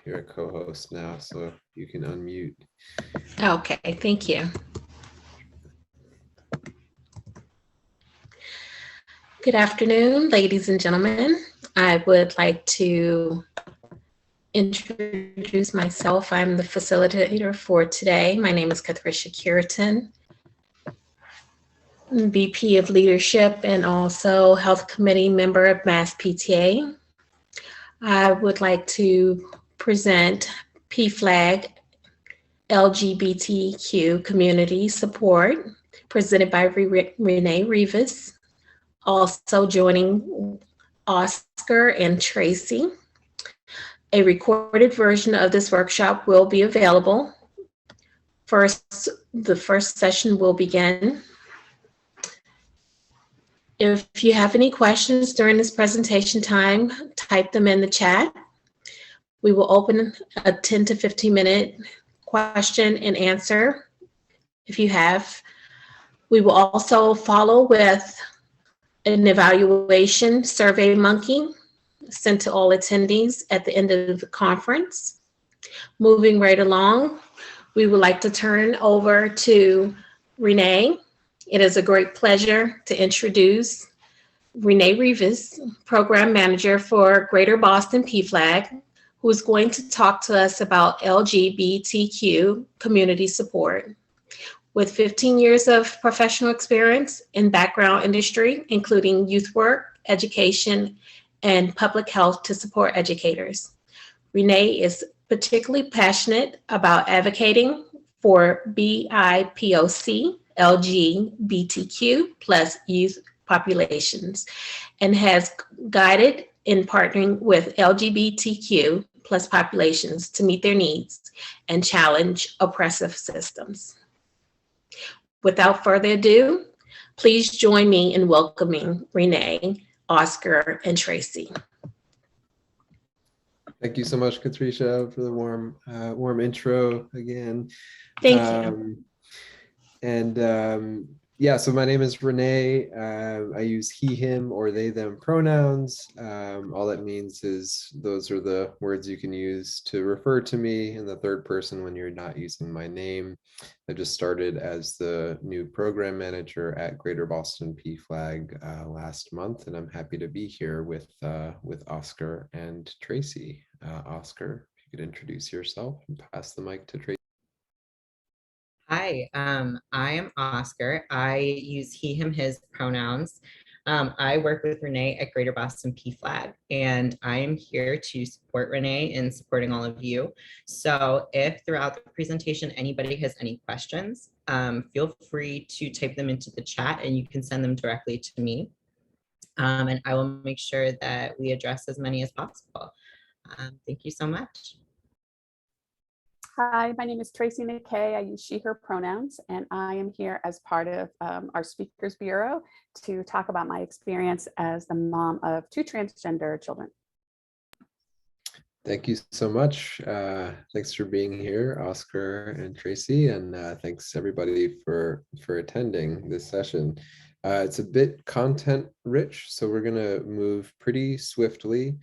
you're a co-host now, so you can unmute. Okay, thank you. Good afternoon, ladies and gentlemen. I would like to introduce myself. I'm the facilitator for today. My name is Catricia Curitan, VP of Leadership and also Health Committee member of Mass PTA. I would like to present PFLAG LGBTQ community support presented by René Rives. Also joining Oscar and Tracy. A recorded version of this workshop will be available. The first session will begin. If you have any questions during this presentation time, type them in the chat. We will open a 10 to 15 minute question and answer if you have. We will also follow with an evaluation survey monkey sent to all attendees at the end of the conference. Moving right along, we would like to turn over to René. It is a great pleasure to introduce René Rives, Program Manager for Greater Boston PFLAG, who is going to talk to us about LGBTQ community support. With 15 years of professional experience in background industry, including youth work, education, and public health to support educators. René is particularly passionate about advocating for BIPOC, LGBTQ plus youth populations, and has guided in partnering with LGBTQ plus populations to meet their needs and challenge oppressive systems. Without further ado, please join me in welcoming René, Oscar, and Tracy. Thank you so much, Catricia, for the warm intro again. Thank you. Yeah, so my name is René. I use he, him, or they, them pronouns. All that means is those are the words you can use to refer to me in the third person when you're not using my name. I just started as the new program manager at Greater Boston PFLAG last month, and I'm happy to be here with Oscar and Tracy. Oscar, if you could introduce yourself and pass the mic to Tracy. Hi, I am Oscar. I use he, him, his pronouns. I work with René at Greater Boston PFLAG, and I am here to support René in supporting all of you. So if throughout the presentation anybody has any questions, feel free to type them into the chat and you can send them directly to me. And I will make sure that we address as many as possible. Thank you so much. Hi, my name is Tracy McKay. I use she, her pronouns, and I am here as part of our Speakers Bureau to talk about my experience as the mom of 2 transgender children. Thank you so much. Thanks for being here, Oscar and Tracy, and thanks everybody for attending this session. It's a bit content rich, so we're gonna move pretty swiftly.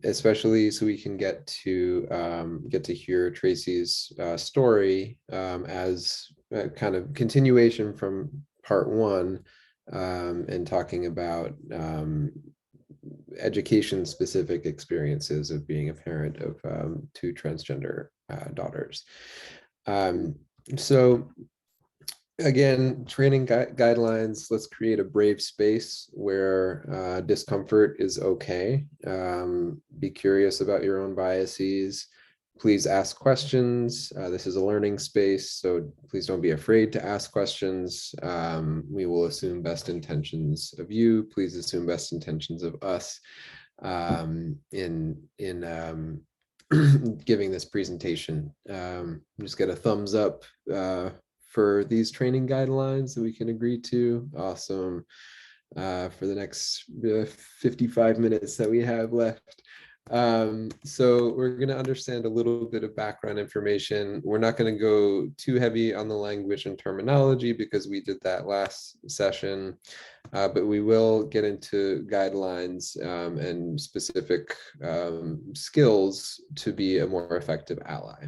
Especially so we can get to hear Tracy's story as a kind of continuation from part 1 and talking about education specific experiences of being a parent of 2 transgender daughters. So again, training guidelines, let's create a brave space where discomfort is okay. Be curious about your own biases. Please ask questions. This is a learning space, so please don't be afraid to ask questions. We will assume best intentions of you. Please assume best intentions of us in giving this presentation. Just get a thumbs up for these training guidelines that we can agree to. Awesome. For the next 55 minutes that we have left. So we're going to understand a little bit of background information. We're not going to go too heavy on the language and terminology because we did that last session, but we will get into guidelines and specific skills to be a more effective ally.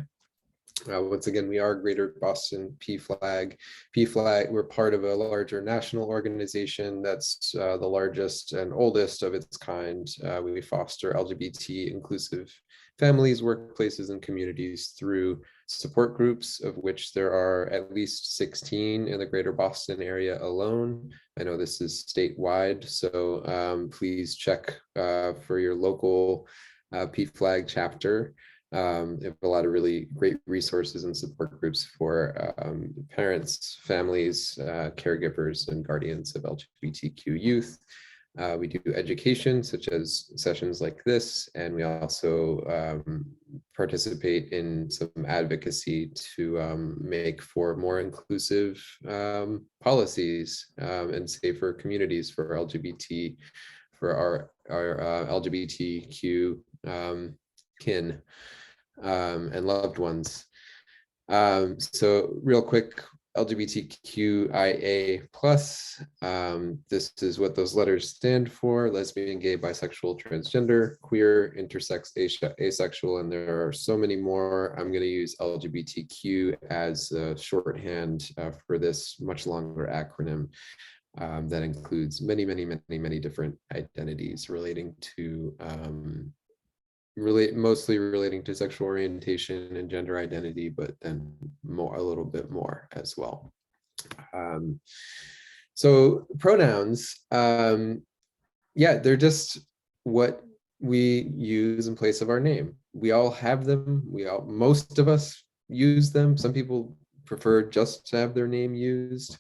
Once again, we are Greater Boston PFLAG. PFLAG, we're part of a larger national organization that's the largest and oldest of its kind. We foster LGBT inclusive families, workplaces, and communities through support groups, of which there are at least 16 in the Greater Boston area alone. I know this is statewide, so please check for your local PFLAG chapter. We have a lot of really great resources and support groups for parents, families, caregivers, and guardians of LGBTQ youth. We do education, such as sessions like this, and we also participate in some advocacy to make for more inclusive policies and safer communities for LGBT, for our LGBTQ kin and loved ones. So real quick, LGBTQIA+, this is what those letters stand for: lesbian, gay, bisexual, transgender, queer, intersex, asexual, and there are so many more. I'm going to use LGBTQ as a shorthand for this much longer acronym that includes many different identities relating to mostly relating to sexual orientation and gender identity, but then a little bit more as well. So pronouns, yeah, they're just what we use in place of our name. We all have them. Most of us use them. Some people prefer just to have their name used.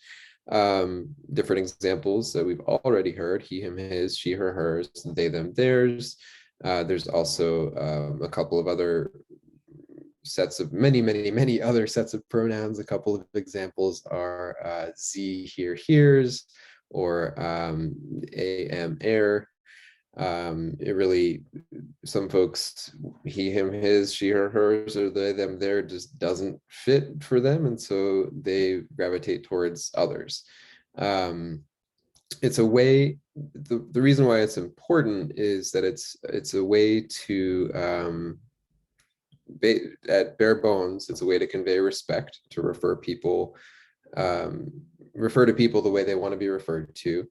Different examples that we've already heard: he, him, his, she, her, hers, they, them, theirs. There's also a couple of other sets of many other sets of pronouns. A couple of examples are Z, here, here's, or am, air. It really, some folks, he, him, his, she, her, hers, or they, them, their just doesn't fit for them, and so they gravitate towards others. It's a way, the reason why it's important is that it's a way to, at bare bones, it's a way to convey respect, to refer to people the way they want to be referred to.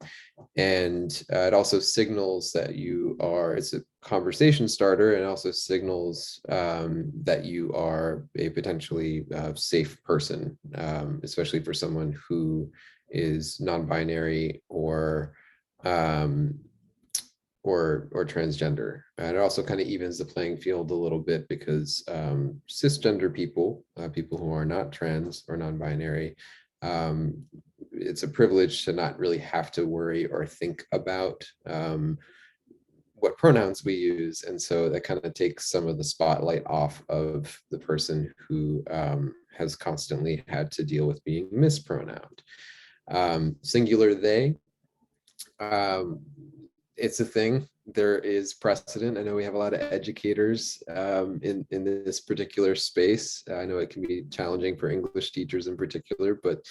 And it also signals that it's a conversation starter, and also signals that you are a potentially safe person, especially for someone who is non-binary or transgender. And it also kind of evens the playing field a little bit, because cisgender people who are not trans or non-binary, it's a privilege to not really have to worry or think about what pronouns we use. And so that kind of takes some of the spotlight off of the person who has constantly had to deal with being mispronounced. Singular they, it's a thing. There is precedent. I know we have a lot of educators in this particular space. I know it can be challenging for English teachers in particular, but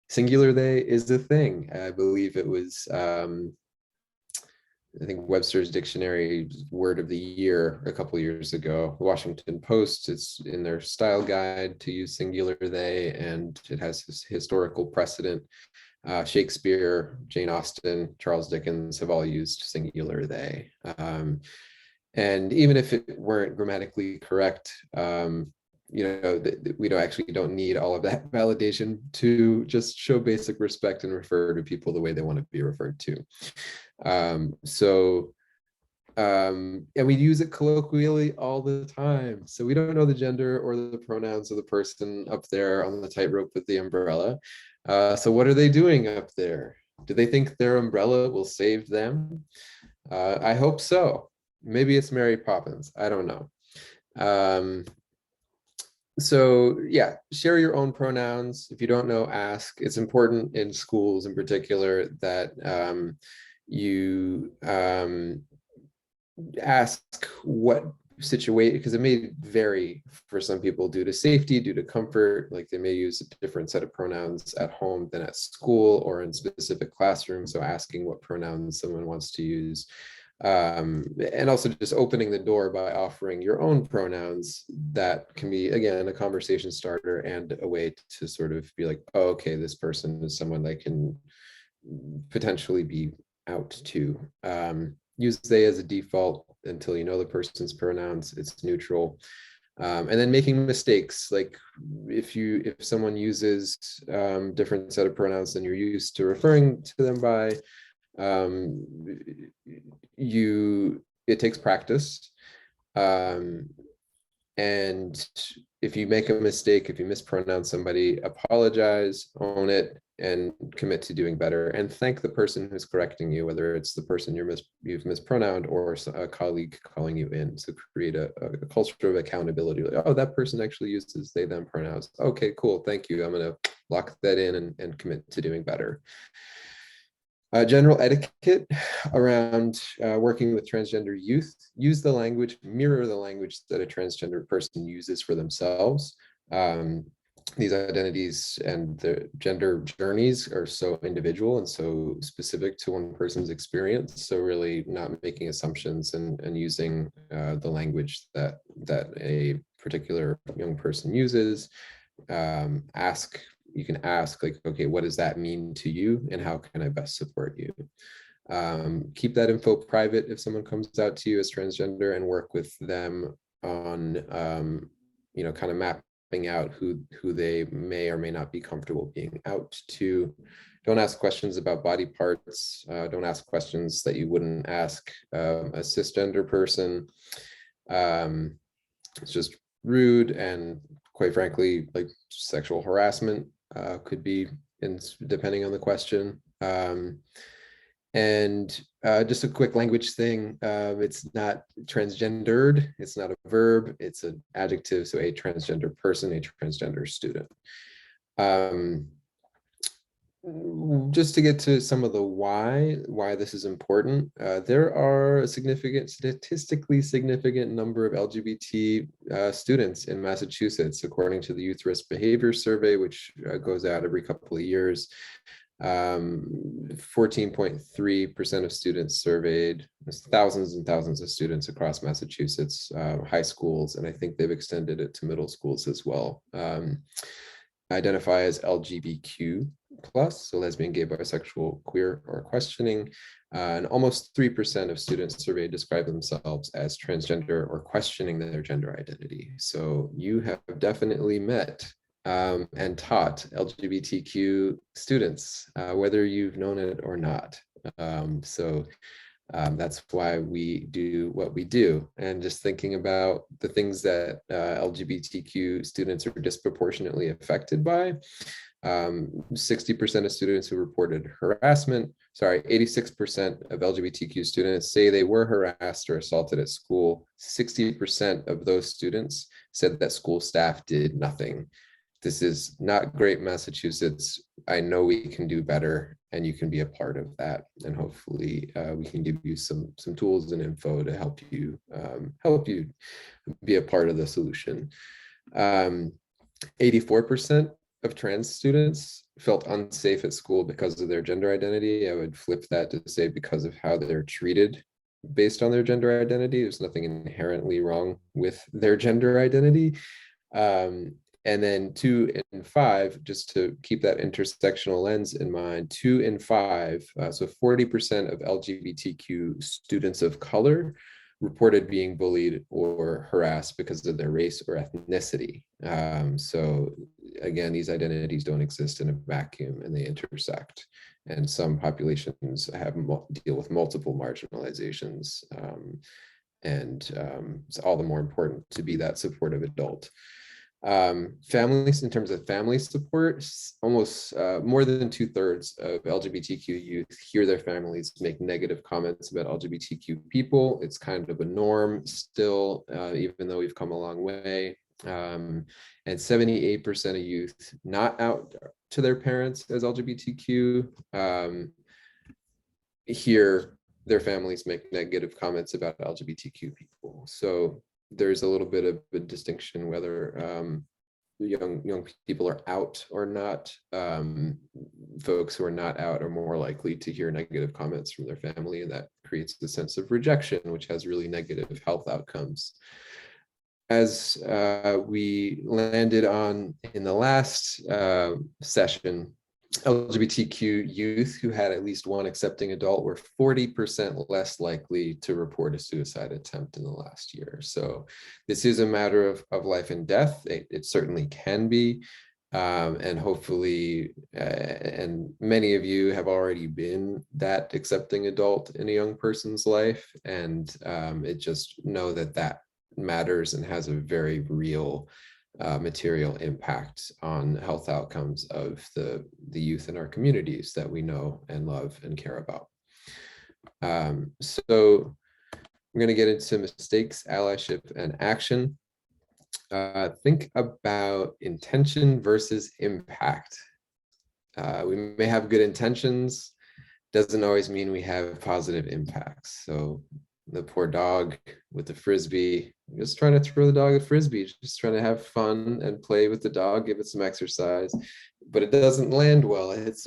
singular they is a thing. I believe it was, I think, Webster's Dictionary word of the year a couple of years ago. The Washington Post, it's in their style guide to use singular they, and it has this historical precedent. Shakespeare, Jane Austen, Charles Dickens have all used singular they. And even if it weren't grammatically correct, we don't need all of that validation to just show basic respect and refer to people the way they want to be referred to. And we use it colloquially all the time. So we don't know the gender or the pronouns of the person up there on the tightrope with the umbrella. So what are they doing up there? Do they think their umbrella will save them? I hope so. Maybe it's Mary Poppins. I don't know. So yeah, share your own pronouns. If you don't know, ask. It's important in schools in particular that you ask what situation, because it may vary for some people due to safety, due to comfort, like they may use a different set of pronouns at home than at school or in specific classrooms. So asking what pronouns someone wants to use. And also just opening the door by offering your own pronouns, that can be, again, a conversation starter and a way to sort of be like, oh, okay, this person is someone that can potentially be out to. Use they as a default until you know the person's pronouns. It's neutral. And then making mistakes, like if someone uses different set of pronouns than you're used to referring to them by, it takes practice. And if you make a mistake, if you mispronounce somebody, apologize, own it, and commit to doing better, and thank the person who's correcting you, whether it's the person you've mispronounced or a colleague calling you in. So create a culture of accountability. Like, oh, that person actually uses they, them pronouns. Okay, cool, thank you. I'm gonna lock that in and commit to doing better. General etiquette around working with transgender youth. Use the language, mirror the language that a transgender person uses for themselves. These identities and the gender journeys are so individual and so specific to one person's experience. So really not making assumptions and using the language that a particular young person uses. You can ask, like, okay, what does that mean to you and how can I best support you? Keep that info private if someone comes out to you as transgender, and work with them on, kind of mapping out who they may or may not be comfortable being out to. Don't ask questions about body parts. Don't ask questions that you wouldn't ask a cisgender person. It's just rude, and quite frankly, like sexual harassment could be, depending on the question. And just a quick language thing. It's not transgendered. It's not a verb. It's an adjective. So a transgender person, a transgender student. Just to get to some of the why this is important, there are a statistically significant number of LGBT students in Massachusetts, according to the Youth Risk Behavior Survey, which goes out every couple of years. 14.3% of students surveyed, thousands and thousands of students across Massachusetts, high schools, and I think they've extended it to middle schools as well. Identify as LGBTQ plus, so lesbian, gay, bisexual, queer, or questioning. And almost 3% of students surveyed describe themselves as transgender or questioning their gender identity. So you have definitely met and taught LGBTQ students, whether you've known it or not. That's why we do what we do. And just thinking about the things that LGBTQ students are disproportionately affected by. 60% of students who reported harassment, 86% of LGBTQ students say they were harassed or assaulted at school. 60% of those students said that school staff did nothing. This is not great, Massachusetts. I know we can do better, and you can be a part of that. And hopefully we can give you some tools and info to help you be a part of the solution. 84% of trans students felt unsafe at school because of their gender identity. I would flip that to say because of how they're treated based on their gender identity. There's nothing inherently wrong with their gender identity. And then 2 in 5, just to keep that intersectional lens in mind, 2 in 5, so 40% of LGBTQ students of color reported being bullied or harassed because of their race or ethnicity. So again, these identities don't exist in a vacuum, and they intersect. And some populations deal with multiple marginalizations. It's all the more important to be that supportive adult. Families, in terms of family support, almost more than 2/3 of LGBTQ youth hear their families make negative comments about LGBTQ people. It's kind of a norm still, even though we've come a long way. And 78% of youth not out to their parents as LGBTQ hear their families make negative comments about LGBTQ people. So there's a little bit of a distinction whether young people are out or not. Folks who are not out are more likely to hear negative comments from their family, and that creates a sense of rejection, which has really negative health outcomes. As we landed on in the last session, LGBTQ youth who had at least one accepting adult were 40% less likely to report a suicide attempt in the last year. So this is a matter of life and death. It certainly can be. And hopefully, and many of you have already been that accepting adult in a young person's life. And it just know that matters and has a very real material impact on health outcomes of the youth in our communities that we know and love and care about. So I'm going to get into mistakes, allyship, and action. Think about intention versus impact. We may have good intentions, doesn't always mean we have positive impacts. So the poor dog with the frisbee, just trying to throw the dog a frisbee, just trying to have fun and play with the dog, give it some exercise, but it doesn't land well. It hits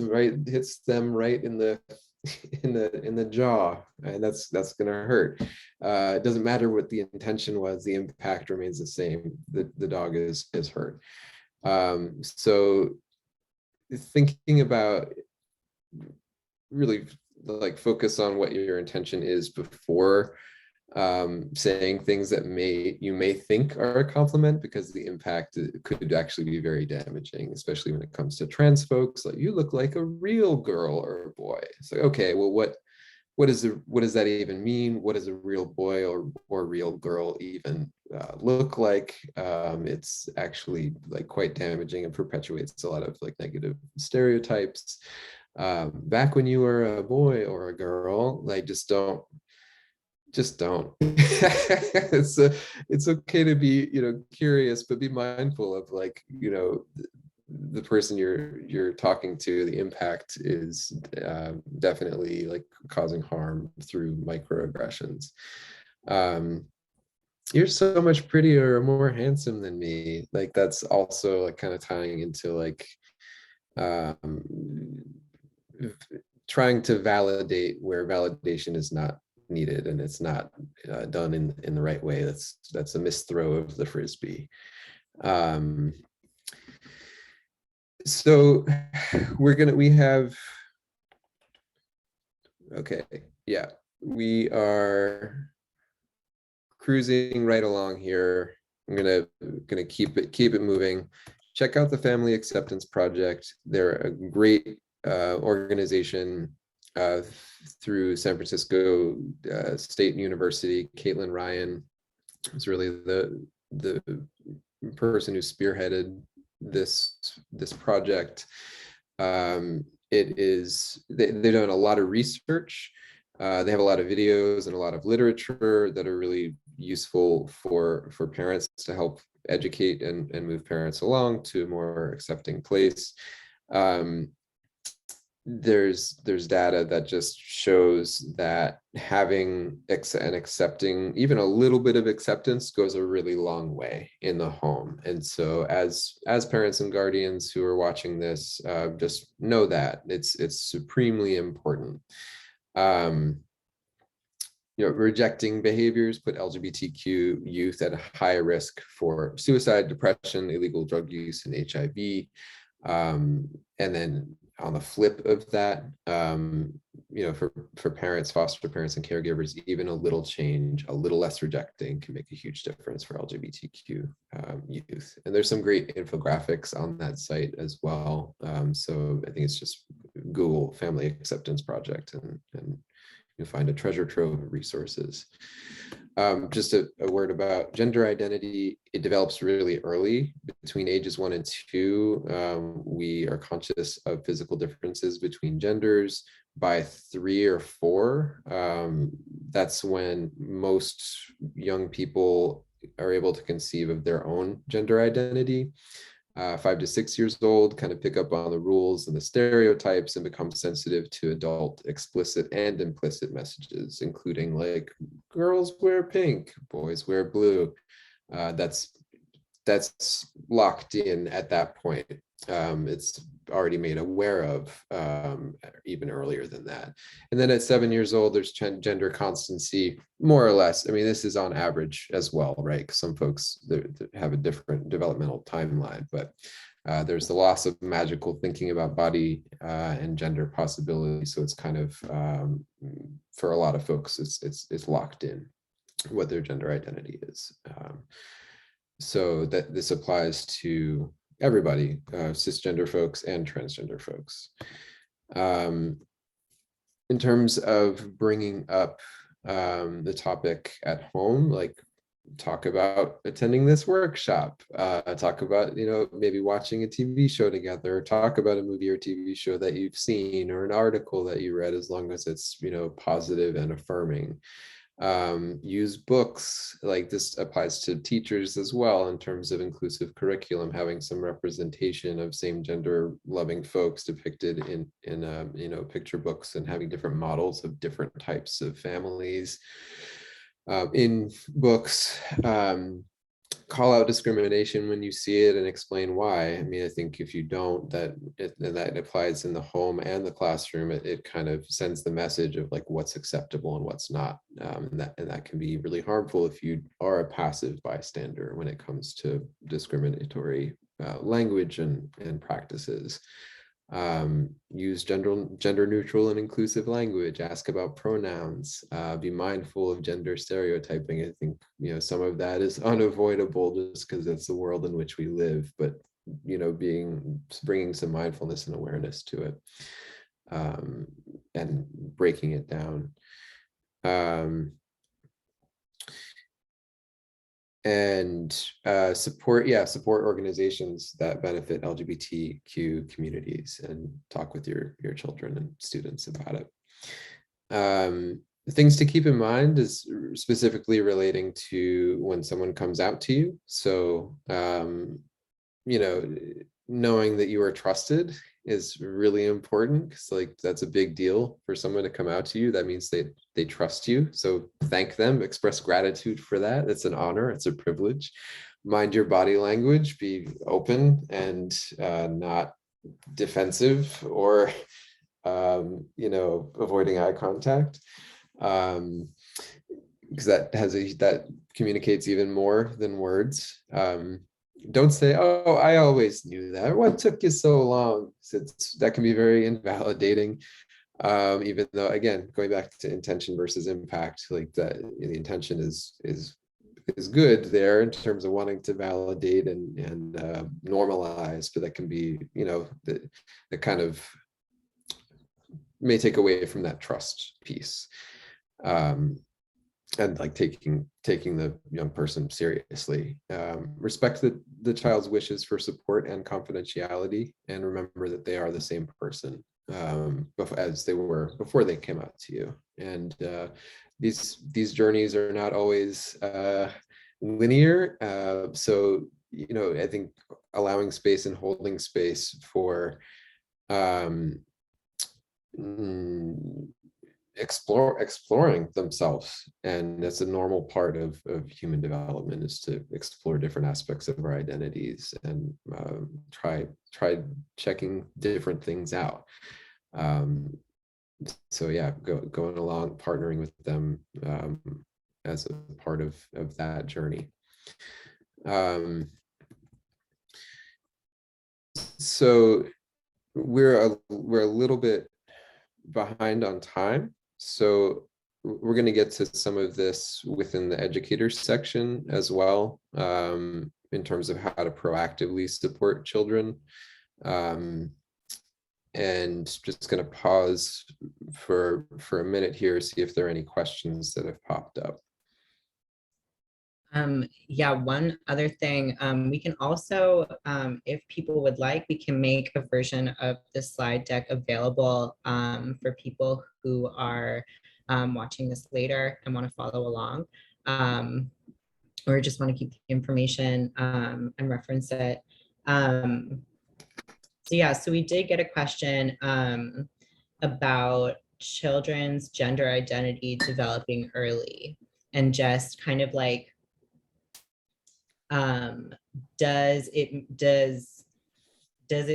them right in the in the jaw, and that's gonna hurt. It doesn't matter what the intention was, the impact remains the same. The dog is hurt. So thinking about really like focus on what your intention is before saying things that you may think are a compliment, because the impact could actually be very damaging, especially when it comes to trans folks. Like, you look like a real girl or a boy. It's like, okay, well, what does that even mean? What does a real boy or real girl even look like? It's actually like quite damaging and perpetuates a lot of like negative stereotypes. Back when you were a boy or a girl, like just don't. It's okay to be, curious, but be mindful of like, the person you're talking to. The impact is definitely like causing harm through microaggressions. You're so much prettier or more handsome than me. Like, that's also like kind of tying into like trying to validate where validation is not needed, and it's not done in the right way. That's a misthrow of the frisbee. So we are cruising right along here. I'm gonna keep it moving. Check out the Family Acceptance Project. They're a great organization through San Francisco State University. Caitlin Ryan is really the person who spearheaded this project. They've done a lot of research. They have a lot of videos and a lot of literature that are really useful for parents to help educate and move parents along to a more accepting place. There's data that just shows that having and accepting even a little bit of acceptance goes a really long way in the home. And so as parents and guardians who are watching this, just know that it's supremely important. Rejecting behaviors put LGBTQ youth at a higher risk for suicide, depression, illegal drug use, and HIV. And then on the flip of that, for parents, foster parents, and caregivers, even a little change, a little less rejecting can make a huge difference for LGBTQ youth. And there's some great infographics on that site as well. So I think it's just Google Family Acceptance Project, and you'll find a treasure trove of resources. Just a word about gender identity. It develops really early, between ages 1 and 2. We are conscious of physical differences between genders. By 3 or 4, that's when most young people are able to conceive of their own gender identity. 5 to 6 years old kind of pick up on the rules and the stereotypes and become sensitive to adult explicit and implicit messages, including like girls wear pink, boys wear blue. That's locked in at that point. It's already made aware of even earlier than that. And then at 7 years old, there's gender constancy, more or less. I mean, this is on average as well, right? 'Cause some folks have a different developmental timeline, but there's the loss of magical thinking about body and gender possibility. So it's kind of, for a lot of folks, it's locked in what their gender identity is. So that this applies to everybody, cisgender folks and transgender folks. In terms of bringing up the topic at home, like talk about attending this workshop, talk about, maybe watching a TV show together, talk about a movie or TV show that you've seen or an article that you read, as long as it's, positive and affirming. Use books, like this applies to teachers as well in terms of inclusive curriculum, having some representation of same gender loving folks depicted in picture books, and having different models of different types of families in books. Call out discrimination when you see it and explain why. I mean, I think if you don't, that applies in the home and the classroom. It kind of sends the message of like what's acceptable and what's not, and that can be really harmful if you are a passive bystander when it comes to discriminatory language and practices. Use gender neutral and inclusive language, ask about pronouns, be mindful of gender stereotyping. I think, some of that is unavoidable just because it's the world in which we live, but, bringing some mindfulness and awareness to it, and breaking it down. And support organizations that benefit LGBTQ communities, and talk with your children and students about it. Things to keep in mind is specifically relating to when someone comes out to you. So, knowing that you are trusted is really important, because like that's a big deal for someone to come out to you. That means they trust you. So thank them, express gratitude for that. It's an honor, it's a privilege. Mind your body language, be open and not defensive or avoiding eye contact, because that communicates even more than words. Don't say, "Oh, I always knew that. What took you so long?" That can be very invalidating. Even though, again, going back to intention versus impact, like that, the intention is good there in terms of wanting to validate and normalize, but that can be, the kind of may take away from that trust piece. And like taking the young person seriously. Respect the child's wishes for support and confidentiality, and remember that they are the same person as they were before they came out to you. And these journeys are not always linear. So, I think allowing space and holding space for exploring themselves, and that's a normal part of human development, is to explore different aspects of our identities and try checking different things out. So yeah, going along, partnering with them as a part of that journey. So we're a little bit behind on time, so we're going to get to some of this within the educators section as well, in terms of how to proactively support children. And just going to pause for a minute here, see if there are any questions that have popped up. Yeah, one other thing, we can also, if people would like, we can make a version of the slide deck available for people who are watching this later and want to follow along, or just want to keep the information and reference it. So yeah, so we did get a question about children's gender identity developing early, and just kind of like, does it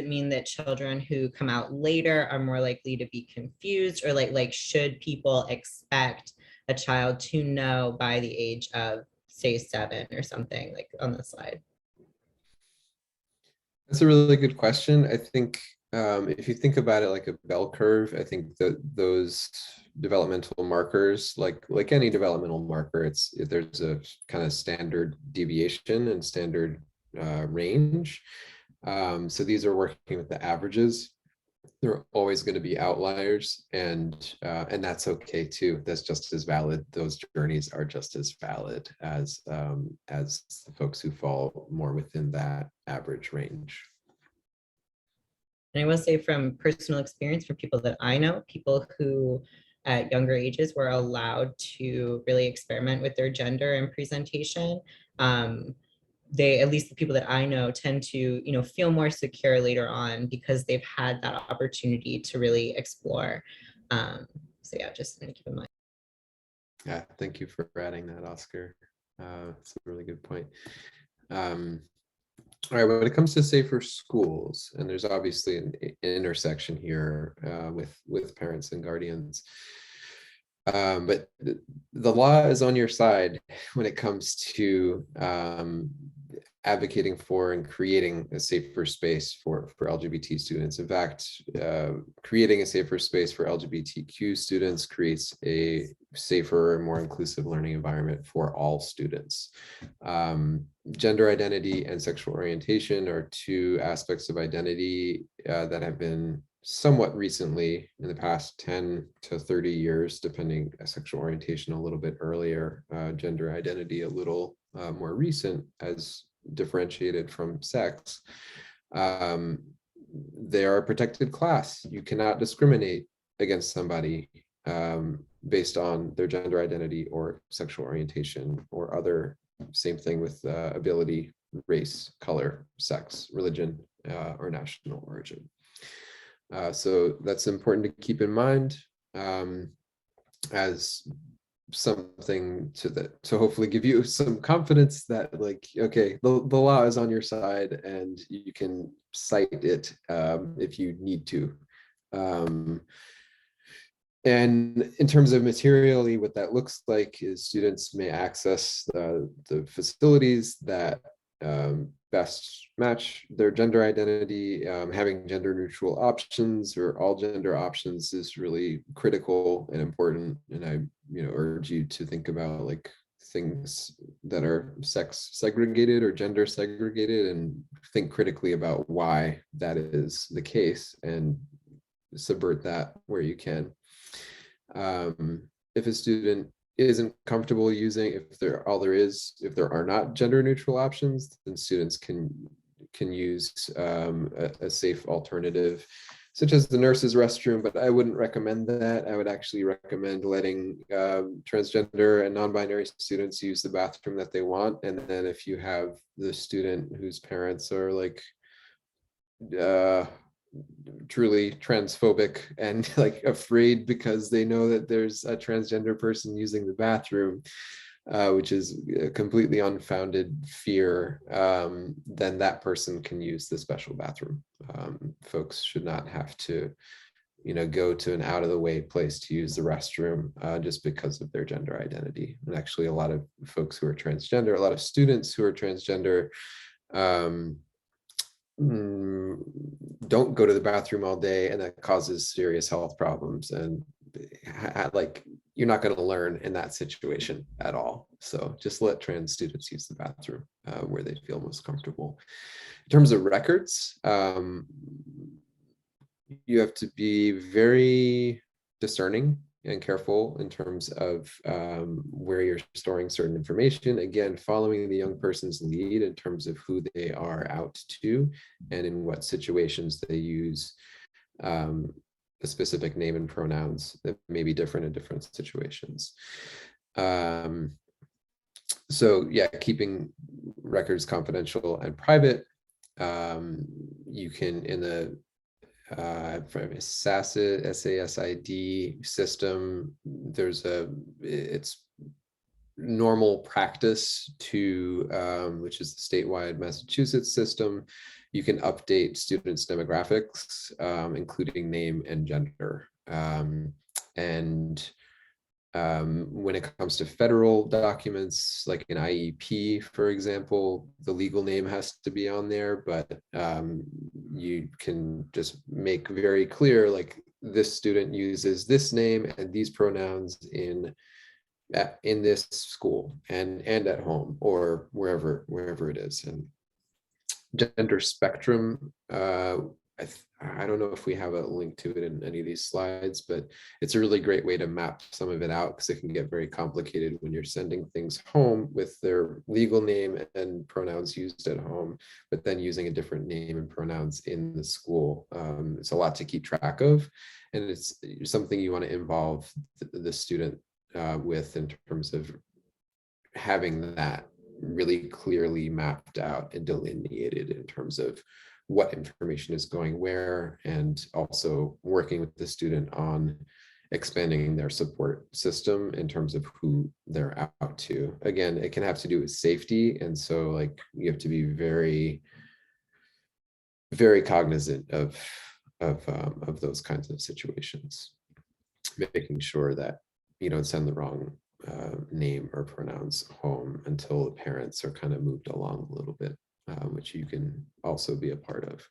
mean that children who come out later are more likely to be confused, or like should people expect a child to know by the age of, say, 7 or something, like on the slide? That's a really good question. I think if you think about it like a bell curve, I think that those developmental markers, like any developmental marker, there's a kind of standard deviation and standard range. So these are working with the averages. There are always going to be outliers, and that's okay too. That's just as valid. Those journeys are just as valid as the folks who fall more within that average range. And I will say, from personal experience, from people that I know, people who at younger ages were allowed to really experiment with their gender and presentation, they, at least the people that I know, tend to, you know, feel more secure later on because they've had that opportunity to really explore. So yeah, just something to keep in mind. Yeah, thank you for adding that, Oscar. It's a really good point. All right, when it comes to safer schools, and there's obviously an intersection here with parents and guardians, but the law is on your side when it comes to advocating for and creating a safer space for LGBT students. In fact, creating a safer space for LGBTQ students creates a safer and more inclusive learning environment for all students. Gender identity and sexual orientation are two aspects of identity that have been somewhat recently, in the past 10 to 30 years, depending, sexual orientation a little bit earlier, gender identity a little more recent, as differentiated from sex. They are a protected class. You cannot discriminate against somebody based on their gender identity or sexual orientation or other, same thing with ability, race, color, sex, religion, or national origin. So that's important to keep in mind as something to hopefully give you some confidence that, like, okay, the law is on your side and you can cite it if you need to. And in terms of materially, what that looks like is students may access the facilities that best match their gender identity. Having gender neutral options or all gender options is really critical and important. And I, urge you to think about like things that are sex segregated or gender segregated, and think critically about why that is the case and subvert that where you can. If a student isn't comfortable using, if there are not gender neutral options, then students can use a safe alternative, such as the nurse's restroom, but I wouldn't recommend that. I would actually recommend letting transgender and non-binary students use the bathroom that they want. And then if you have the student whose parents are like truly transphobic and like afraid because they know that there's a transgender person using the bathroom, which is a completely unfounded fear, then that person can use the special bathroom. Folks should not have to, go to an out of the way place to use the restroom just because of their gender identity. And actually, a lot of folks who are transgender, a lot of students who are transgender, don't go to the bathroom all day, and that causes serious health problems, and like you're not going to learn in that situation at all. So just let trans students use the bathroom where they feel most comfortable. In terms of records, you have to be very discerning and careful in terms of where you're storing certain information. Again, following the young person's lead in terms of who they are out to and in what situations they use a specific name and pronouns that may be different in different situations. So yeah, keeping records confidential and private. You can, in the SASID, SASID system, it's normal practice to, which is the statewide Massachusetts system. You can update students' demographics, including name and gender. When it comes to federal documents, like an IEP, for example, the legal name has to be on there, but you can just make very clear, like, this student uses this name and these pronouns in this school and at home or wherever it is. And gender spectrum, I don't know if we have a link to it in any of these slides, but it's a really great way to map some of it out, because it can get very complicated when you're sending things home with their legal name and pronouns used at home, but then using a different name and pronouns in the school. It's a lot to keep track of, and it's something you want to involve the student with, in terms of having that really clearly mapped out and delineated in terms of what information is going where, and also working with the student on expanding their support system in terms of who they're out to. Again, it can have to do with safety, and so, like, you have to be very, very cognizant of those kinds of situations, making sure that you don't send the wrong name or pronouns home until the parents are kind of moved along a little bit, which you can also be a part of.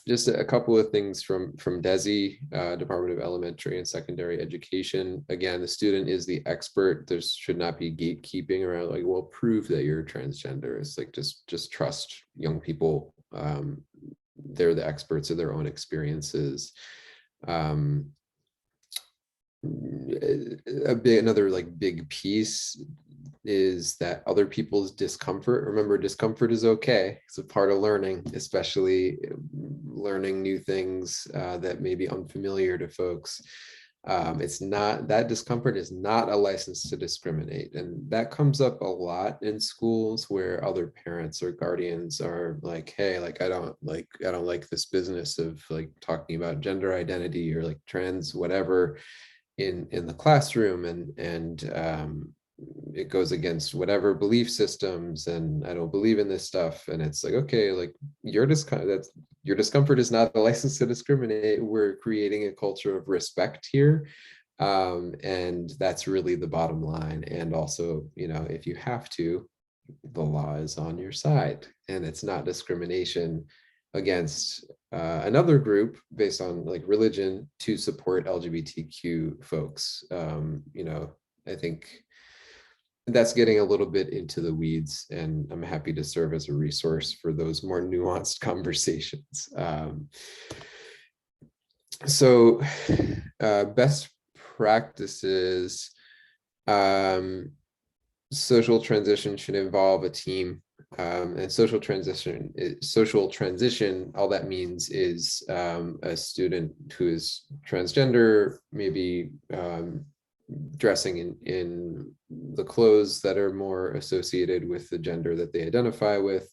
Just a couple of things from DESE, Department of Elementary and Secondary Education. Again, the student is the expert. There should not be gatekeeping around, like, well, prove that you're transgender. It's like, just trust young people. They're the experts of their own experiences. Another like big piece is that other people's discomfort. Remember, discomfort is okay. It's a part of learning, especially learning new things that may be unfamiliar to folks. It's not, that discomfort is not a license to discriminate. And that comes up a lot in schools, where other parents or guardians are like, hey, like, I don't like this business of like talking about gender identity or like trans whatever in the classroom, and it goes against whatever belief systems, and I don't believe in this stuff. And it's like, okay, like, your discomfort is not a license to discriminate. We're creating a culture of respect here, and that's really the bottom line. And also, if you have to, the law is on your side, and it's not discrimination against another group based on like religion to support LGBTQ folks. I think that's getting a little bit into the weeds, and I'm happy to serve as a resource for those more nuanced conversations. So best practices, social transition should involve a team. And social transition, all that means is a student who is transgender, maybe dressing in the clothes that are more associated with the gender that they identify with.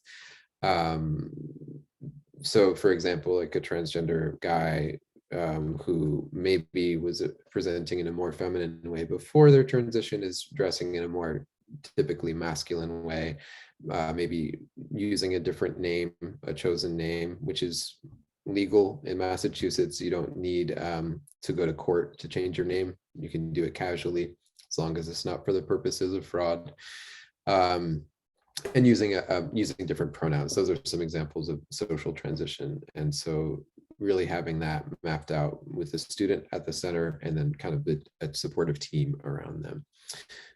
So for example, like a transgender guy who maybe was presenting in a more feminine way before their transition is dressing in a more typically masculine way, maybe using a different name, a chosen name, which is legal in Massachusetts. You don't need to go to court to change your name. You can do it casually, as long as it's not for the purposes of fraud. And using different pronouns. Those are some examples of social transition. And so really having that mapped out with the student at the center, and then kind of a supportive team around them.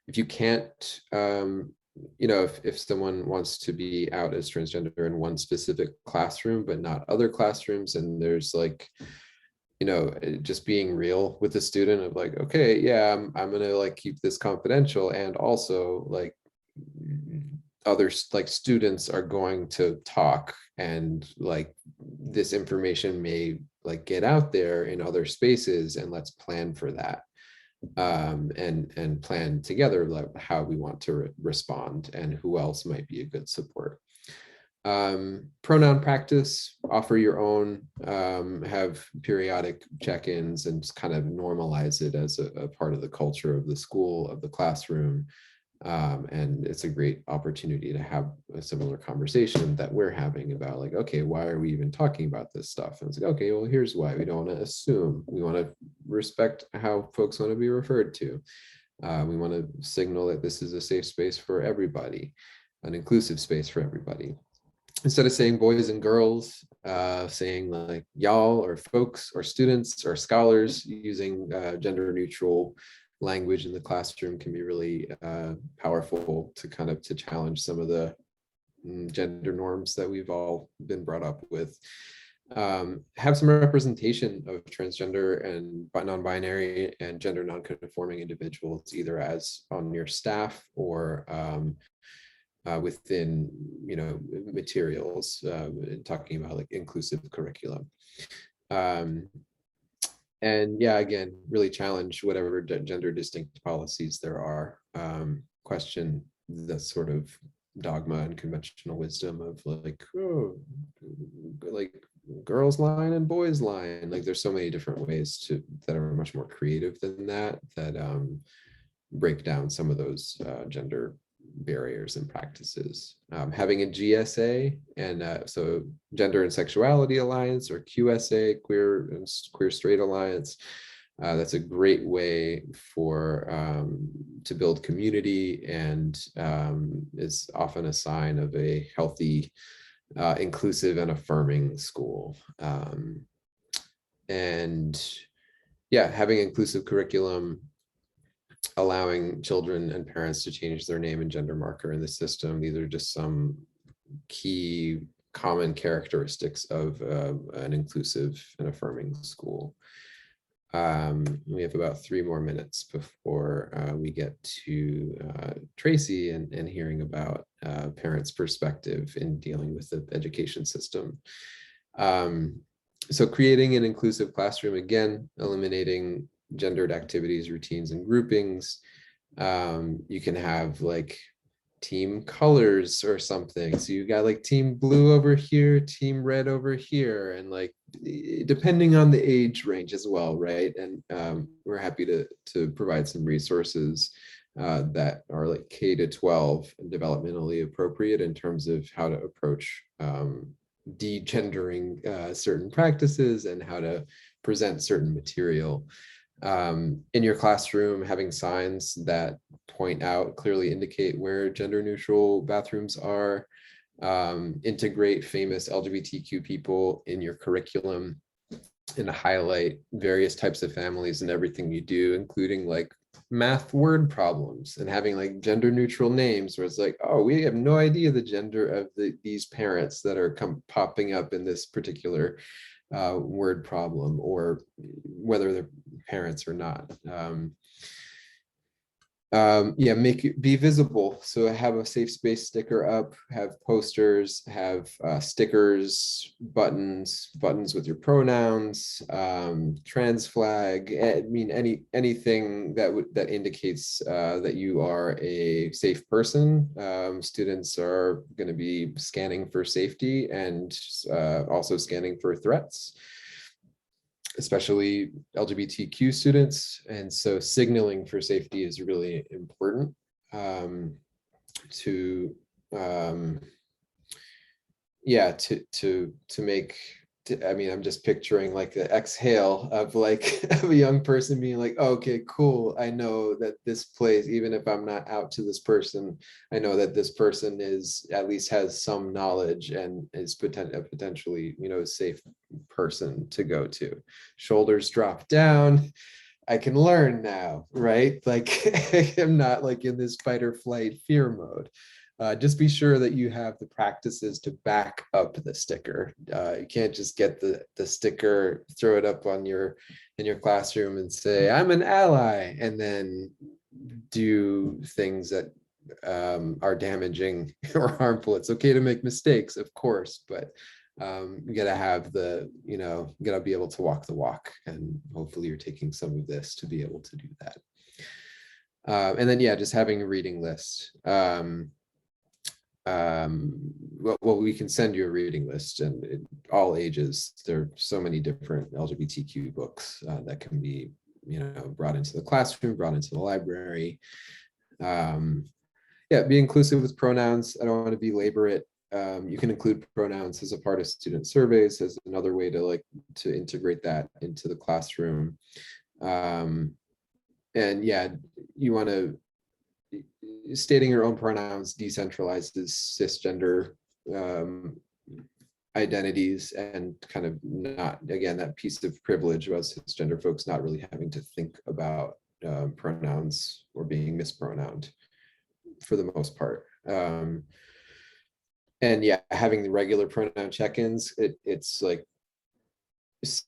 If you can't, if someone wants to be out as transgender in one specific classroom, but not other classrooms, and there's like, just being real with the student of like, okay, yeah, I'm gonna like keep this confidential, and also like others, like students are going to talk, and like this information may like get out there in other spaces, and let's plan for that. And plan together like how we want to respond, and who else might be a good support. Pronoun practice, offer your own, have periodic check-ins and just kind of normalize it as a part of the culture of the school, of the classroom. And it's a great opportunity to have a similar conversation that we're having about like, okay, why are we even talking about this stuff? And it's like, okay, well, here's why. We don't want to assume. We want to respect how folks want to be referred to. We want to signal that this is a safe space for everybody, an inclusive space for everybody. Instead of saying boys and girls, saying like y'all or folks or students or scholars, using gender neutral language in the classroom can be really powerful to kind of to challenge some of the gender norms that we've all been brought up with. Have some representation of transgender and non-binary and gender non-conforming individuals, either as on your staff or within, you know, materials, talking about like inclusive curriculum. And yeah, again, really challenge whatever gender distinct policies there are. Question the sort of dogma and conventional wisdom of like, oh, like girls line and boys line. Like there's so many different ways to that are much more creative than that, that break down some of those gender barriers and practices. Having a GSA and so Gender and Sexuality Alliance, or QSA, Queer Straight Alliance. That's a great way for to build community, and is often a sign of a healthy, inclusive and affirming school. And yeah, having inclusive curriculum, allowing children and parents to change their name and gender marker in the system. These are just some key common characteristics of an inclusive and affirming school. We have about 3 more minutes before we get to Tracy and hearing about parents' perspective in dealing with the education system. So creating an inclusive classroom, again, eliminating gendered activities, routines, and groupings. You can have like team colors or something. So you got like team blue over here, team red over here, and like depending on the age range as well, right? And we're happy to provide some resources that are like K to 12 and developmentally appropriate in terms of how to approach de-gendering certain practices and how to present certain material. In your classroom, having signs that point out, clearly indicate where gender neutral bathrooms are. Integrate famous LGBTQ people in your curriculum and highlight various types of families in everything you do, including like math word problems, and having like gender neutral names where it's like, oh, we have no idea the gender of these parents that are popping up in this particular word problem, or whether they're parents or not. Yeah, be visible. So have a safe space sticker up, have posters, have stickers, buttons with your pronouns, trans flag. I mean, anything that indicates that you are a safe person. Students are going to be scanning for safety and also scanning for threats, especially LGBTQ students. And so signaling for safety is really important to make, I mean, I'm just picturing like the exhale of like of a young person being like, oh, okay, cool. I know that this place, even if I'm not out to this person, I know that this person is at least has some knowledge and is potentially, you know, a safe person to go to. Shoulders drop down. I can learn now, right? Like I'm not like in this fight or flight fear mode. Just be sure that you have the practices to back up the sticker. You can't just get the sticker, throw it up on in your classroom and say, I'm an ally, and then do things that are damaging or harmful. It's okay to make mistakes, of course, but you gotta have you gotta be able to walk the walk, and hopefully you're taking some of this to be able to do that. And then, yeah, just having a reading list. well, we can send you a reading list, and all ages. There are so many different LGBTQ books that can be, brought into the classroom, brought into the library. Yeah, be inclusive with pronouns. I don't want to belabor it. You can include pronouns as a part of student surveys as another way to integrate that into the classroom. And yeah, you want to, stating your own pronouns decentralizes cisgender identities, and kind of not, again, that piece of privilege about cisgender folks not really having to think about pronouns or being mispronounced for the most part. And yeah, having the regular pronoun check-ins, it's like,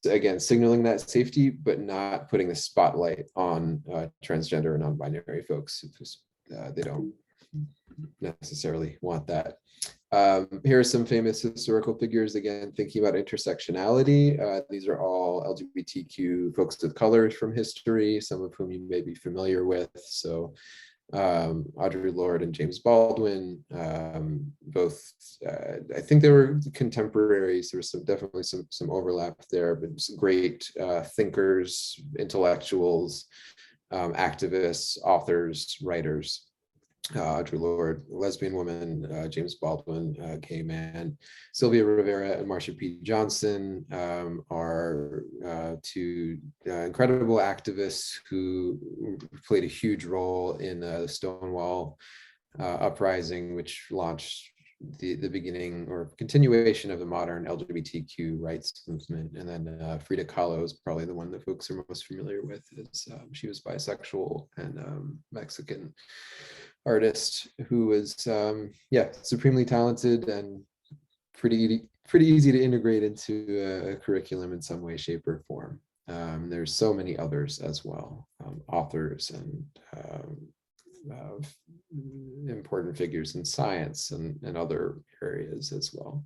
again, signaling that safety, but not putting the spotlight on transgender and non-binary folks. They don't necessarily want that. Here are some famous historical figures, again, thinking about intersectionality. These are all LGBTQ folks of color from history, some of whom you may be familiar with. So Audre Lorde and James Baldwin, both, I think they were contemporaries. There was definitely some overlap there, but some great thinkers, intellectuals, activists, authors, writers. Audre Lorde, lesbian woman, James Baldwin, gay man. Sylvia Rivera and Marsha P. Johnson are two incredible activists who played a huge role in the Stonewall uprising, which launched the beginning or continuation of the modern LGBTQ rights movement. And then Frida Kahlo is probably the one that folks are most familiar with. She was bisexual and Mexican artist who was supremely talented and pretty easy to integrate into a curriculum in some way, shape, or form. There's so many others as well, authors and important figures in science and other areas as well.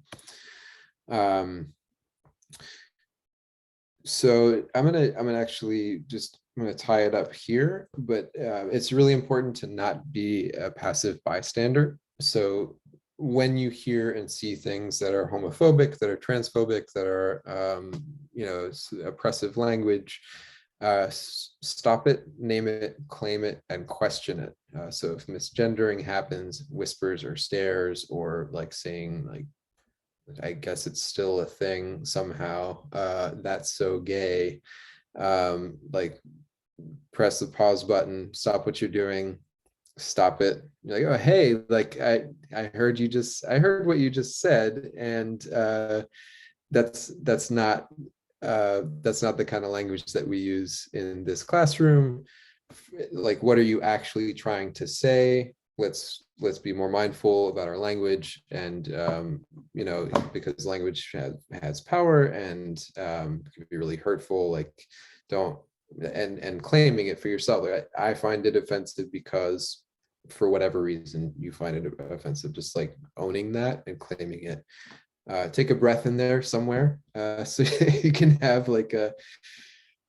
So I'm gonna actually just, I'm going to tie it up here, but it's really important to not be a passive bystander. So when you hear and see things that are homophobic, that are transphobic, that are, oppressive language, stop it, name it, claim it, and question it. So if misgendering happens, whispers or stares, or like saying like, I guess it's still a thing somehow, that's so gay, like, press the pause button, stop what you're doing, stop it. You're like, oh, hey, like I heard what you just said, and that's not the kind of language that we use in this classroom. Like, what are you actually trying to say? Let's be more mindful about our language, and because language has power and can be really hurtful. Like, don't and claiming it for yourself. I find it offensive because for whatever reason you find it offensive. Just like owning that and claiming it. Take a breath in there somewhere, so you can have like a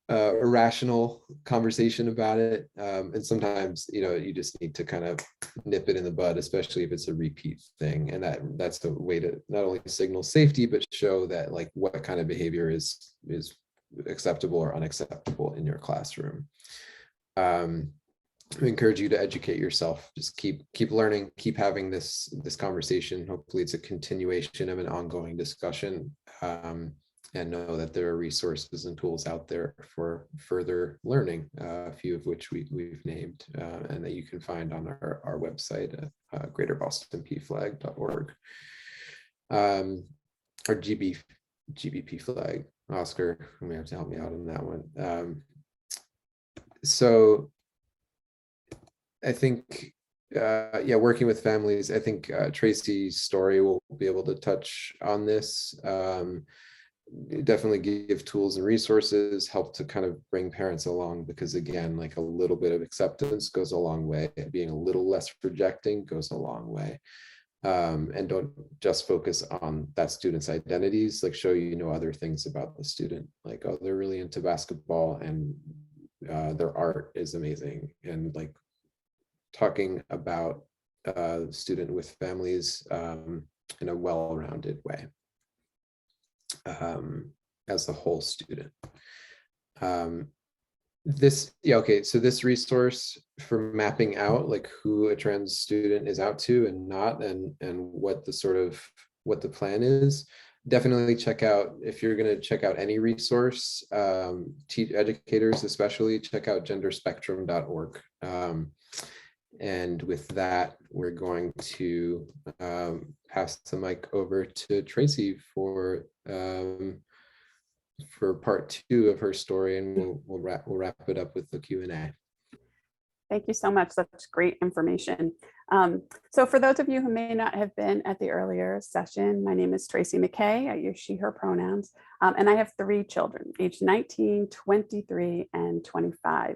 rational conversation about it. And sometimes you just need to kind of nip it in the bud, especially if it's a repeat thing. And that's the way to not only signal safety, but show that like what kind of behavior is acceptable or unacceptable in your classroom. I encourage you to educate yourself. Just keep learning, keep having this conversation. Hopefully it's a continuation of an ongoing discussion, and know that there are resources and tools out there for further learning, a few of which we've named, and that you can find on our website at greaterbostonpflag.org. Our GBP flag. Oscar, you may have to help me out on that one. So I think, working with families, I think Tracy's story will be able to touch on this. Definitely give tools and resources, help to kind of bring parents along, because again, like a little bit of acceptance goes a long way. Being a little less projecting goes a long way. And don't just focus on that student's identities, like show other things about the student, like, oh, they're really into basketball and their art is amazing, and like talking about student with families in a well-rounded way as a whole student. So this resource for mapping out like who a trans student is out to and not, and what the plan is, definitely check out. If you're going to check out any resource, educators especially, check out genderspectrum.org. And with that, we're going to pass the mic over to Tracy for part 2 of her story, and we'll wrap it up with the Q&A. Thank you so much. That's great information. So for those of you who may not have been at the earlier session, my name is Tracy McKay. I use she, her pronouns, and I have 3 children, aged 19, 23, and 25.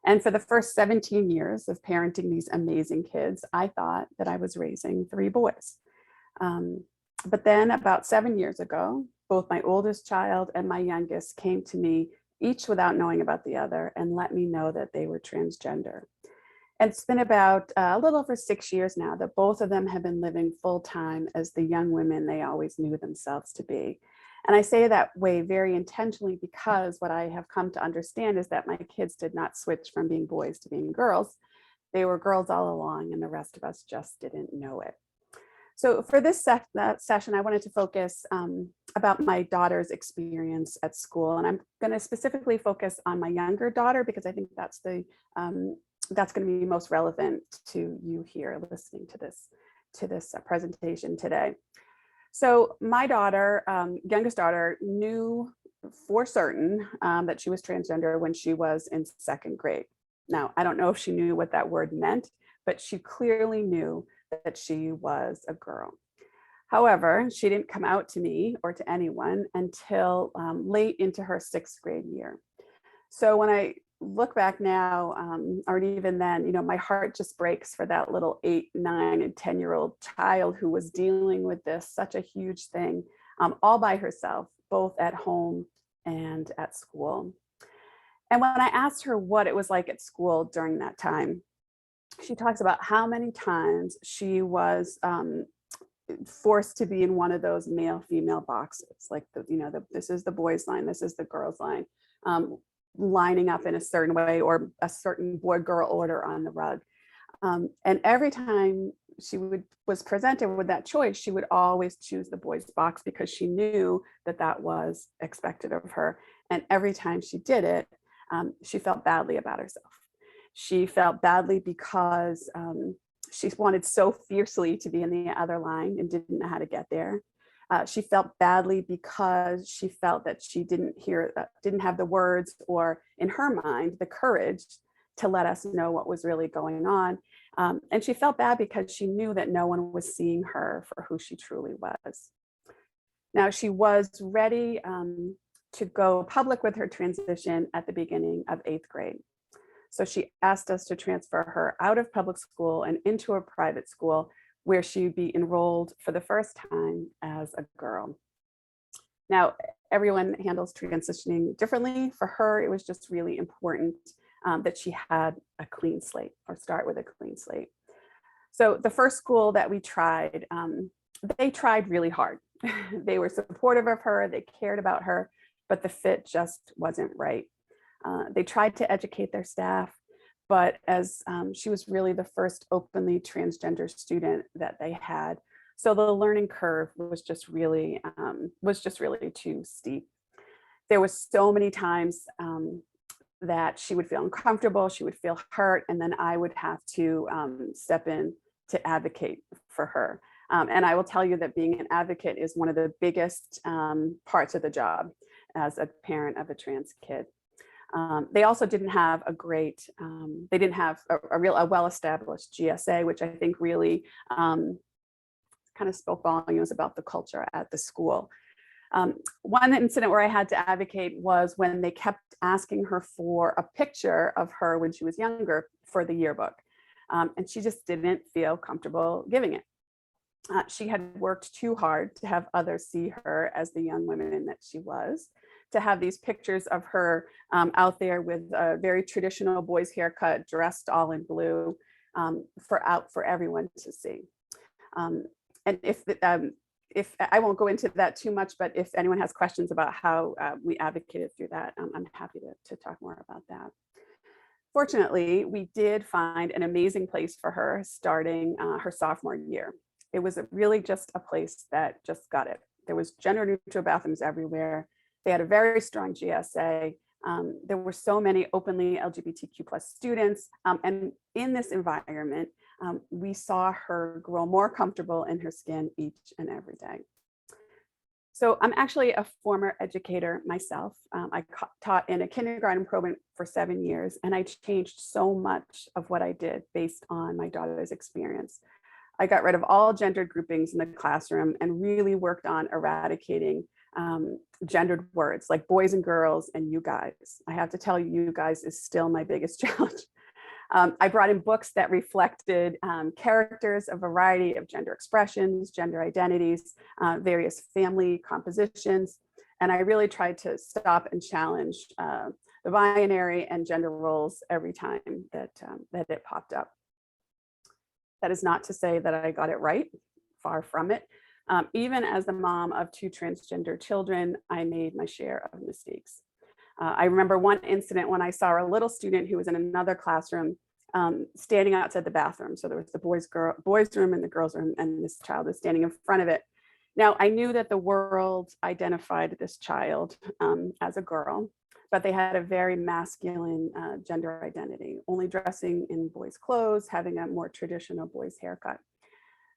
And for the first 17 years of parenting these amazing kids, I thought that I was raising 3 boys. But then about 7 years ago, both my oldest child and my youngest came to me, each without knowing about the other, and let me know that they were transgender. And it's been about a little over 6 years now that both of them have been living full-time as the young women they always knew themselves to be. And I say that way very intentionally because what I have come to understand is that my kids did not switch from being boys to being girls. They were girls all along, and the rest of us just didn't know it. So for this session, I wanted to focus about my daughter's experience at school. And I'm going to specifically focus on my younger daughter because I think that's going to be most relevant to you here listening to this presentation today. So my daughter, youngest daughter, knew for certain that she was transgender when she was in 2nd grade. Now, I don't know if she knew what that word meant, but she clearly knew that she was a girl. However, she didn't come out to me or to anyone until late into her 6th grade year. So when I look back now, or even then, you know, my heart just breaks for that little 8, 9, and 10-year-old child who was dealing with this, such a huge thing, all by herself, both at home and at school. And when I asked her what it was like at school during that time, she talks about how many times she was forced to be in one of those male-female boxes, like this is the boys line, this is the girls line, lining up in a certain way or a certain boy-girl order on the rug. And every time she was presented with that choice, she would always choose the boys box because she knew that that was expected of her. And every time she did it, she felt badly about herself. She felt badly because she wanted so fiercely to be in the other line and didn't know how to get there. She felt badly because she felt that she didn't have the words or, in her mind, the courage to let us know what was really going on. And she felt bad because she knew that no one was seeing her for who she truly was. Now, she was ready to go public with her transition at the beginning of 8th grade. So she asked us to transfer her out of public school and into a private school where she'd be enrolled for the first time as a girl. Now, everyone handles transitioning differently. For her, it was just really important that she had a clean slate or start with a clean slate. So the first school that we tried, they tried really hard. They were supportive of her, they cared about her, but the fit just wasn't right. They tried to educate their staff, but as she was really the first openly transgender student that they had, so the learning curve was just really too steep. There was so many times that she would feel uncomfortable, she would feel hurt, and then I would have to step in to advocate for her. And I will tell you that being an advocate is one of the biggest parts of the job as a parent of a trans kid. They also didn't have a well-established GSA, which I think really kind of spoke volumes about the culture at the school. One incident where I had to advocate was when they kept asking her for a picture of her when she was younger for the yearbook. And she just didn't feel comfortable giving it. She had worked too hard to have others see her as the young woman that she was, to have these pictures of her out there with a very traditional boy's haircut, dressed all in blue. for everyone to see. And if I won't go into that too much, but if anyone has questions about how we advocated through that, I'm happy to talk more about that. Fortunately, we did find an amazing place for her starting her sophomore year. It was really just a place that just got it. There was gender neutral bathrooms everywhere. They had a very strong GSA. There were so many openly LGBTQ plus students. And in this environment, we saw her grow more comfortable in her skin each and every day. So I'm actually a former educator myself. I taught in a kindergarten program for 7 years, and I changed so much of what I did based on my daughter's experience. I got rid of all gendered groupings in the classroom and really worked on eradicating gendered words like boys and girls and you guys. I have to tell you, you guys is still my biggest challenge. I brought in books that reflected characters, a variety of gender expressions, gender identities, various family compositions. And I really tried to stop and challenge the binary and gender roles every time that it popped up. That is not to say that I got it right, far from it. Even as the mom of 2 transgender children, I made my share of mistakes. I remember one incident when I saw a little student who was in another classroom standing outside the bathroom. So there was the boys room and the girls room, and this child was standing in front of it. Now, I knew that the world identified this child as a girl, but they had a very masculine gender identity, only dressing in boys' clothes, having a more traditional boys' haircut.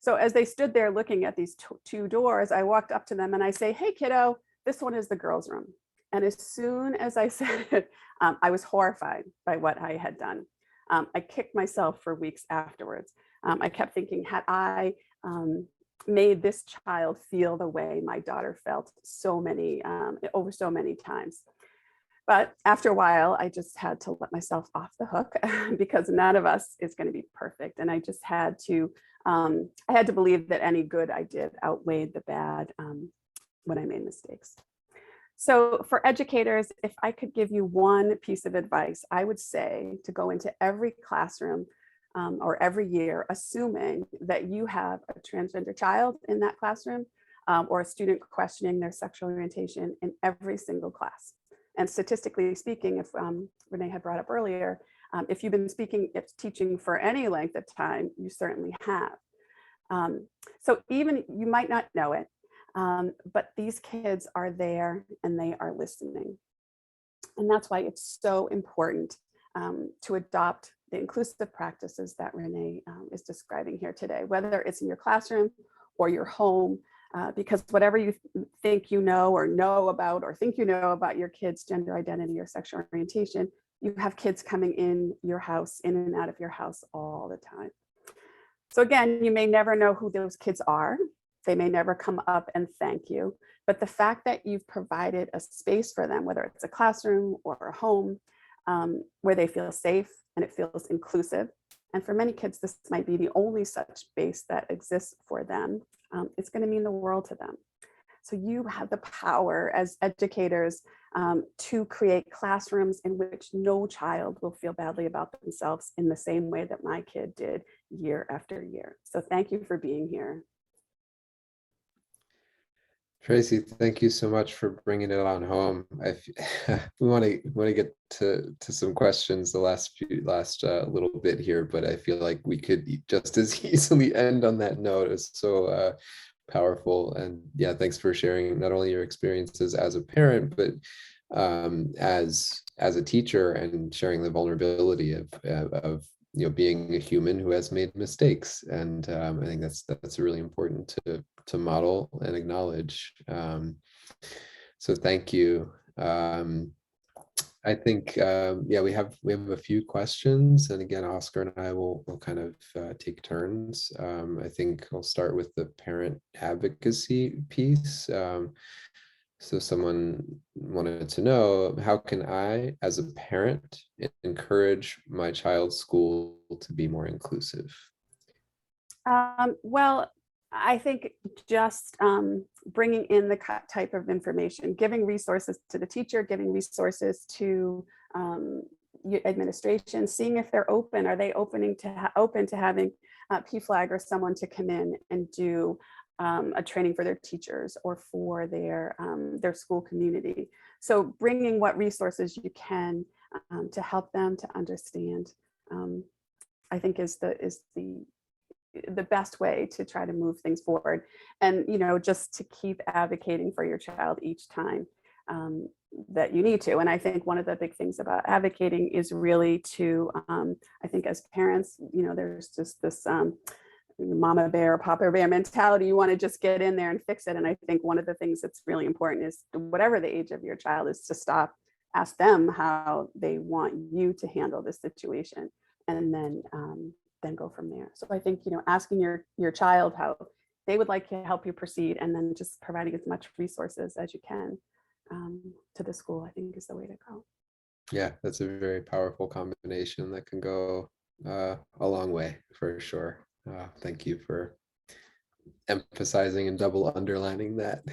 So as they stood there looking at these 2 doors, I walked up to them and I say, "Hey, kiddo, this one is the girls' room." And as soon as I said it, I was horrified by what I had done. I kicked myself for weeks afterwards. I kept thinking, had I made this child feel the way my daughter felt over so many times? But after a while, I just had to let myself off the hook because none of us is going to be perfect. And I just had to, I had to believe that any good I did outweighed the bad when I made mistakes. So for educators, if I could give you one piece of advice, I would say to go into every classroom or every year, assuming that you have a transgender child in that classroom or a student questioning their sexual orientation in every single class. And statistically speaking, if Renee had brought up earlier, if you've been teaching for any length of time, you certainly have. So even you might not know it, but these kids are there and they are listening. And that's why it's so important to adopt the inclusive practices that Renee is describing here today, whether it's in your classroom or your home, because whatever you think you know or know about or think you know about your kids' gender identity or sexual orientation, you have kids coming in your house, in and out of your house all the time. So again, you may never know who those kids are. They may never come up and thank you, but the fact that you've provided a space for them, whether it's a classroom or a home, where they feel safe and it feels inclusive. And for many kids, this might be the only such space that exists for them. It's going to mean the world to them. So you have the power as educators to create classrooms in which no child will feel badly about themselves in the same way that my kid did year after year. So thank you for being here. Tracy, thank you so much for bringing it on home. We want to get to some questions the last little bit here, but I feel like we could just as easily end on that note. It's so powerful, and yeah, thanks for sharing not only your experiences as a parent, but as a teacher, and sharing the vulnerability of being a human who has made mistakes. And I think that's really important to model and acknowledge. So thank you. I think we have a few questions, and again, Oscar and I will kind of take turns. I think I'll start with the parent advocacy piece. So someone wanted to know, how can I, as a parent, encourage my child's school to be more inclusive? Well, I think just bringing in the type of information, giving resources to the teacher, giving resources to administration, seeing if they're open. Are they open to having PFLAG or someone to come in and do a training for their teachers or for their school community? So bringing what resources you can to help them to understand, I think is the best way to try to move things forward. And, you know, just to keep advocating for your child each time that you need to. And I think one of the big things about advocating is really to, I think as parents, you know, there's just this mama bear, papa bear mentality. You want to just get in there and fix it. And I think one of the things that's really important is, whatever the age of your child, is to stop, ask them how they want you to handle this situation, and then go from there. So I think, you know, asking your child how they would like to help you proceed, and then just providing as much resources as you can to the school, I think is the way to go. Yeah, that's a very powerful combination that can go a long way for sure. Thank you for emphasizing and double underlining that.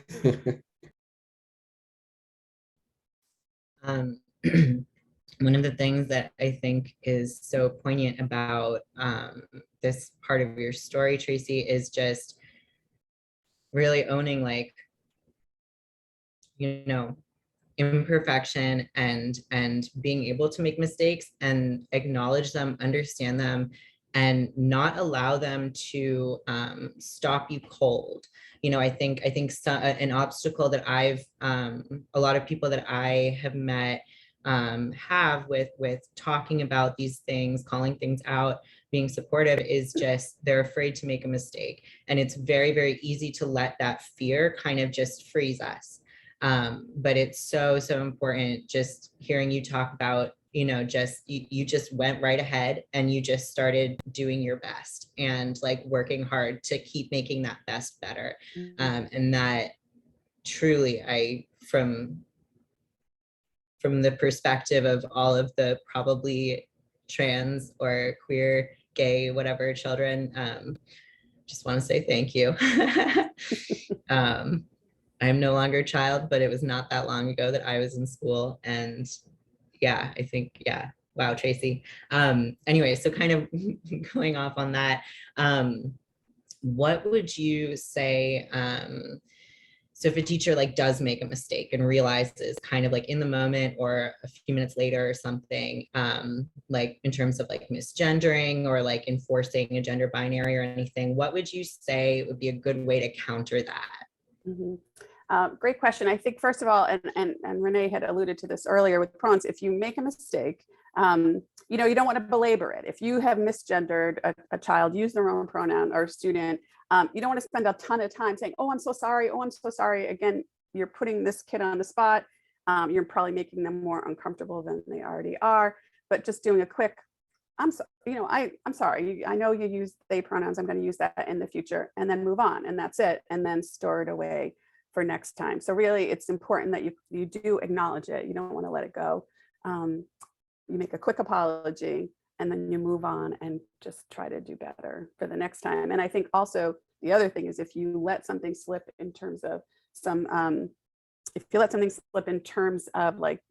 One of the things that I think is so poignant about this part of your story, Tracy, is just really owning, like, you know, imperfection and being able to make mistakes and acknowledge them, understand them, and not allow them to stop you cold. You know, I think an obstacle that I've a lot of people that I have met have with talking about these things, calling things out, being supportive, is just they're afraid to make a mistake. And it's very, very easy to let that fear kind of just freeze us. But it's so important just hearing you talk about, you know, just you just went right ahead and you just started doing your best and like working hard to keep making that best better. And that truly, from the perspective of all of the probably trans or queer, gay, whatever children, just want to say thank you. I'm no longer a child, but it was not that long ago that I was in school. And yeah, I think, yeah. Wow, Tracy. Anyway, so kind of going off on that, what would you say, so if a teacher like does make a mistake and realizes kind of like in the moment or a few minutes later or something, like in terms of like misgendering or like enforcing a gender binary or anything, what would you say would be a good way to counter that? Mm-hmm. Great question. I think first of all, and Renee had alluded to this earlier with pronouns, if you make a mistake, you know, you don't want to belabor it. If you have misgendered a child, use the wrong pronoun, or student, you don't want to spend a ton of time saying, oh, I'm so sorry. Oh, I'm so sorry. Again, you're putting this kid on the spot. You're probably making them more uncomfortable than they already are. But just doing a quick, I'm sorry. I know you use they pronouns. I'm going to use that in the future, and then move on, and that's it. And then store it away for next time. So really, it's important that you do acknowledge it. You don't want to let it go. You make a quick apology, and then you move on and just try to do better for the next time. And I think also the other thing is, if you let something slip in terms of like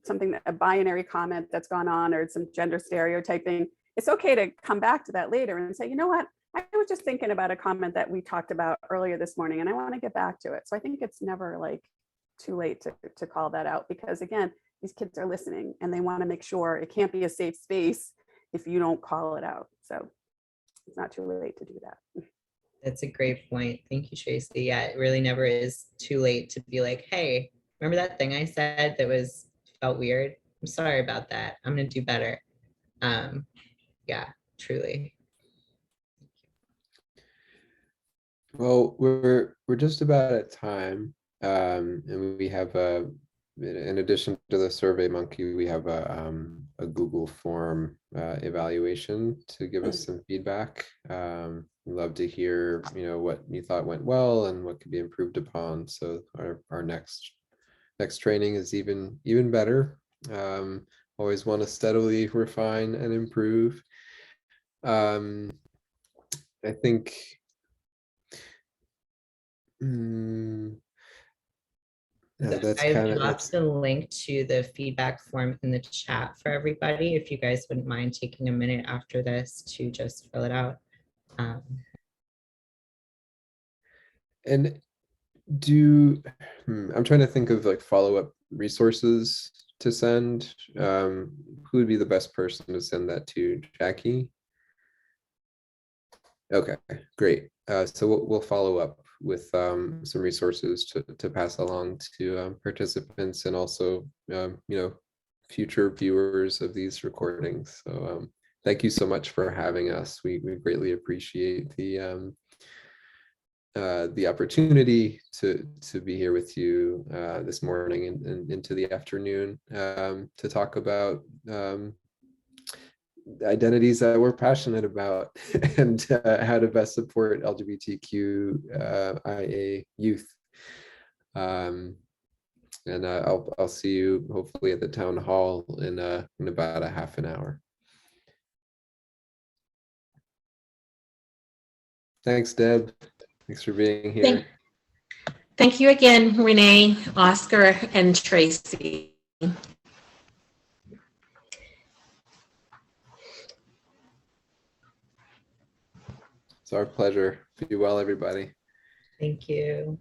something, a binary comment that's gone on, or some gender stereotyping, it's okay to come back to that later and say, you know what, I was just thinking about a comment that we talked about earlier this morning, and I want to get back to it. So I think it's never like too late to call that out, because again, these kids are listening and they want to make sure it can't be a safe space if you don't call it out. So it's not too late to do that. That's a great point. Thank you, Tracy. Yeah, it really never is too late to be like, hey, remember that thing I said that felt weird? I'm sorry about that. I'm going to do better. Yeah, truly. Well, we're just about at time, and we have in addition to the Survey Monkey, we have a Google form evaluation to give us some feedback. We'd love to hear, you know, what you thought went well and what could be improved upon. So our next training is even better. Always want to steadily refine and improve. I think That's I've kind of dropped the link to the feedback form in the chat for everybody. If you guys wouldn't mind taking a minute after this to just fill it out. and I'm trying to think of like follow-up resources to send. Who would be the best person to send that to? Jackie? Okay, great. So we'll follow up with some resources to pass along to participants and also future viewers of these recordings. So thank you so much for having us. We greatly appreciate the opportunity to be here with you this morning and into the afternoon to talk about identities that we're passionate about and how to best support LGBTQ IA youth. And I'll see you hopefully at the town hall in about a half an hour. Thanks, Deb. Thanks for being here. Thank you again, Renee, Oscar, and Tracy. It's our pleasure. Be well, everybody. Thank you.